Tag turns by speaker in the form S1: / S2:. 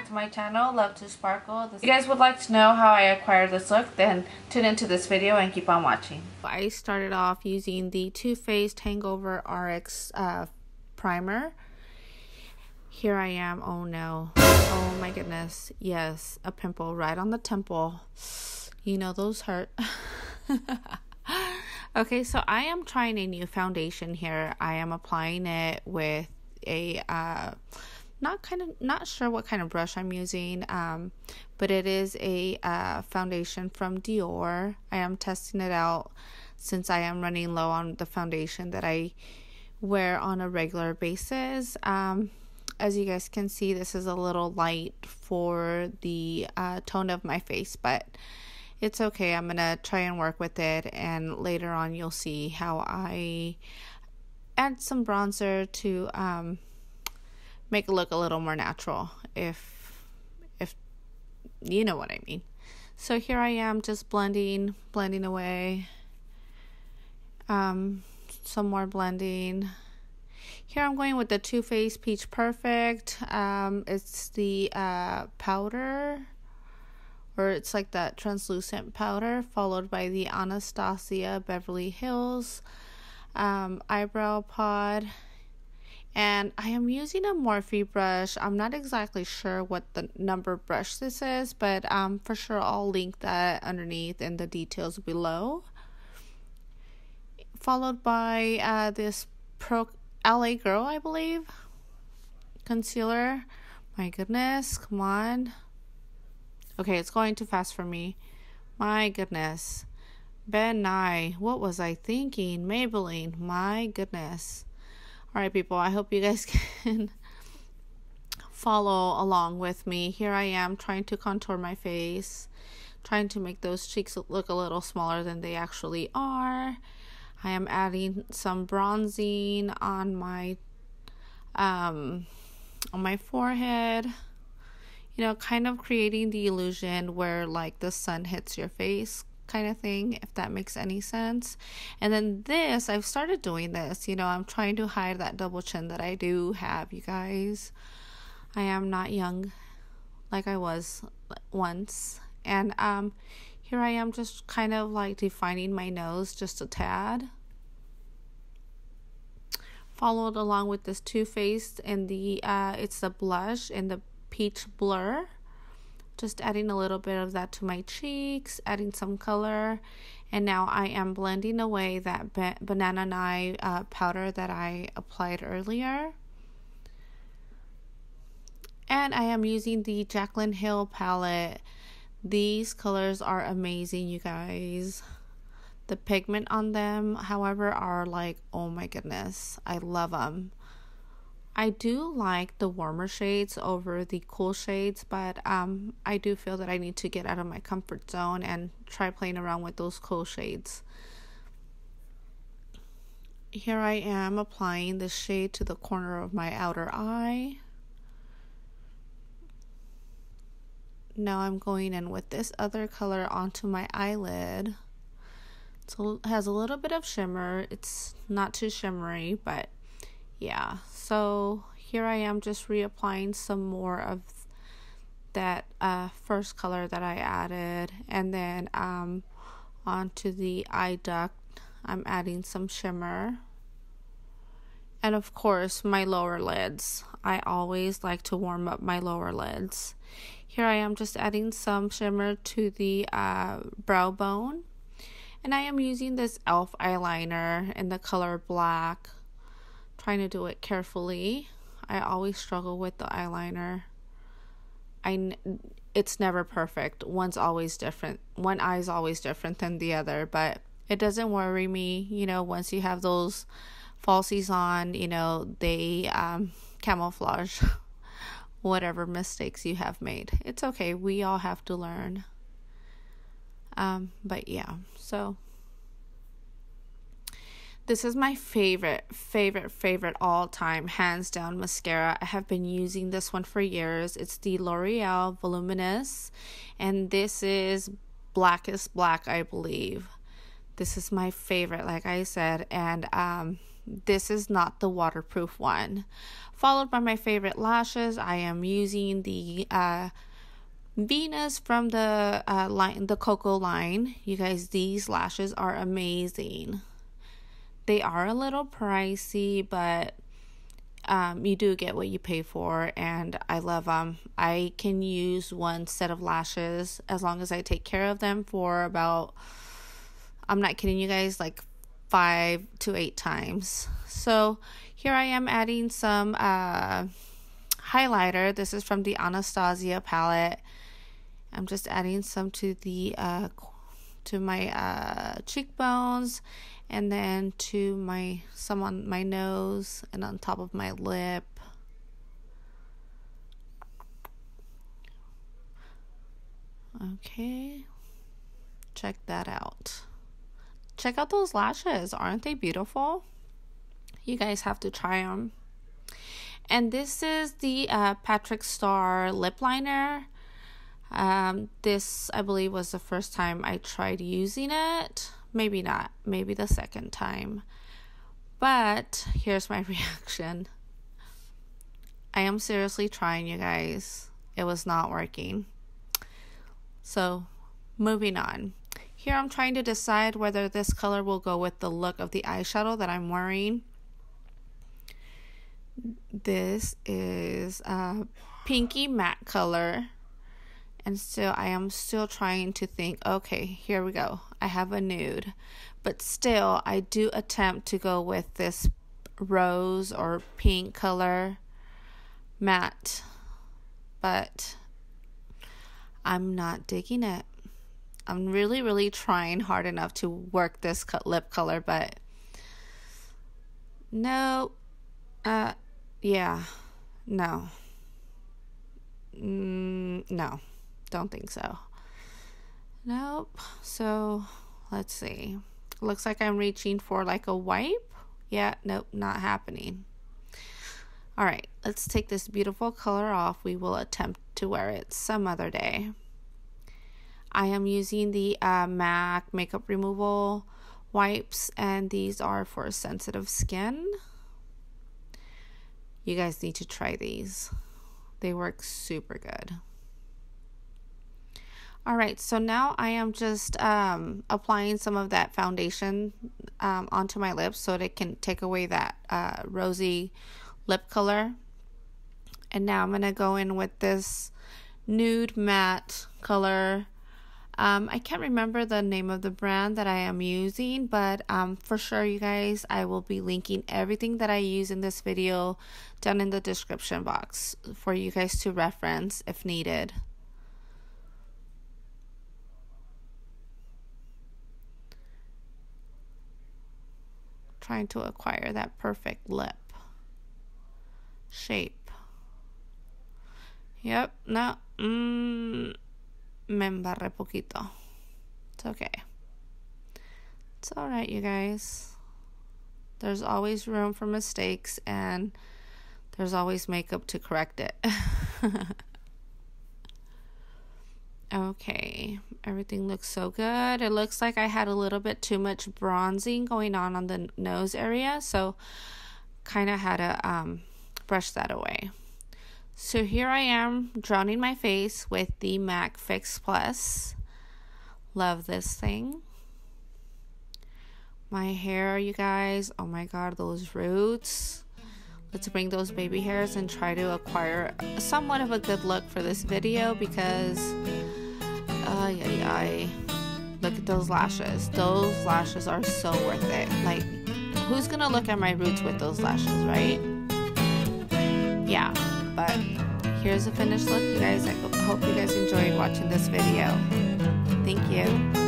S1: back to my channel, Love to Sparkle. If you guys would like to know how I acquired this look, then tune into this video and keep on watching. I started off using the Too Faced HangOverRX primer. Here I am. Oh no. Oh my goodness. Yes, a pimple right on the temple. You know those hurt. Okay, so I am trying a new foundation here. I am applying it with a not sure what kind of brush I'm using, but it is a foundation from Dior. I am testing it out since I am running low on the foundation that I wear on a regular basis. As you guys can see, this is a little light for the tone of my face, but it's okay. I'm gonna try and work with it, and later on you'll see how I add some bronzer to make it look a little more natural, if you know what I mean. So here I am just blending away, some more blending. Here I'm going with the Too Faced Peach Perfect. It's the powder, or it's like that translucent powder, followed by the ANASTASIA Beverly Hills eyebrow pod. And I am using a Morphe brush. I'm not exactly sure what the number brush this is, but for sure I'll link that underneath in the details below. Followed by this LA Girl, I believe, concealer. My goodness, come on. Okay, it's going too fast for me. My goodness. Ben Nye, what was I thinking? Maybelline, my goodness. Alright, people, I hope you guys can follow along with me. Here I am trying to contour my face, trying to make those cheeks look a little smaller than they actually are. I am adding some bronzing on my forehead. You know, kind of creating the illusion where like the sun hits your face kind of thing, if that makes any sense. And then this, I've started doing this, you know, I'm trying to hide that double chin that I do have, you guys. I am not young like I was once. And here I am just kind of like defining my nose just a tad. Followed along with this Too Faced and the it's the blush in the Peach Blur. Just adding a little bit of that to my cheeks, adding some color. And now I am blending away that Banana Nye powder that I applied earlier. And I am using the Jaclyn Hill Palette. These colors are amazing, you guys. The pigment on them, however, are like, oh my goodness, I love them. I do like the warmer shades over the cool shades, but I do feel that I need to get out of my comfort zone and try playing around with those cool shades. Here I am applying the shade to the corner of my outer eye. Now I'm going in with this other color onto my eyelid. So it has a little bit of shimmer. It's not too shimmery, but yeah. So here I am just reapplying some more of that first color that I added. And then onto the eye duct, I'm adding some shimmer. And of course, my lower lids. I always like to warm up my lower lids. Here I am just adding some shimmer to the brow bone. And I am using this e.l.f. eyeliner in the color black. Trying to do it carefully. I always struggle with the eyeliner. It's never perfect. One's always different. One eye's always different than the other. But it doesn't worry me. You know, once you have those falsies on, you know, they camouflage whatever mistakes you have made. It's okay. We all have to learn. But yeah, so this is my favorite all-time, hands down mascara. I have been using this one for years. It's the L'Oreal Voluminous, and this is Blackest Black, I believe. This is my favorite, like I said, and this is not the waterproof one. Followed by my favorite lashes, I am using the Venus from the line, the KOKO line. You guys, these lashes are amazing. They are a little pricey, but you do get what you pay for, and I love them. I can use one set of lashes as long as I take care of them for about, I'm not kidding you guys, like 5 to 8 times. So here I am adding some highlighter. This is from the ANASTASIA palette. I'm just adding some to the to my cheekbones, and then to some on my nose and on top of my lip. Okay, check that out. Check out those lashes. Aren't they beautiful? You guys have to try them. And this is the Patrick Star lip liner. This, I believe, was the first time I tried using it. Maybe not. Maybe the second time. But here's my reaction. I am seriously trying, you guys. It was not working. So, moving on. Here I'm trying to decide whether this color will go with the look of the eyeshadow that I'm wearing. This is a pinky matte color. And still, I am still trying to think, okay, here we go. I have a nude. But still, I do attempt to go with this rose or pink color matte. But I'm not digging it. I'm really trying hard enough to work this lip color, but no. Yeah. No. No. Don't think so. Nope. So, let's see. Looks like I'm reaching for like a wipe. Yeah, nope, not happening. Alright, let's take this beautiful color off. We will attempt to wear it some other day. I am using the MAC makeup removal wipes, and these are for sensitive skin. You guys need to try these. They work super good. Alright, so now I am just applying some of that foundation onto my lips so that it can take away that rosy lip color. And now I'm going to go in with this nude matte color. I can't remember the name of the brand that I am using, but for sure, you guys, I will be linking everything that I use in this video down in the description box for you guys to reference if needed. Trying to acquire that perfect lip shape. Yep, no, me embarré poquito. It's okay. It's alright, you guys. There's always room for mistakes, and there's always makeup to correct it. Okay, everything looks so good. It looks like I had a little bit too much bronzing going on the nose area, so kind of had to brush that away. So here I am drowning my face with the MAC Fix Plus. Love this thing. My hair, you guys, oh my god, those roots. Let's bring those baby hairs and try to acquire somewhat of a good look for this video, because look at those lashes. Those lashes are so worth it. Like, who's gonna look at my roots with those lashes, right? Yeah, but here's a finished look, you guys. I hope you guys enjoyed watching this video. Thank you.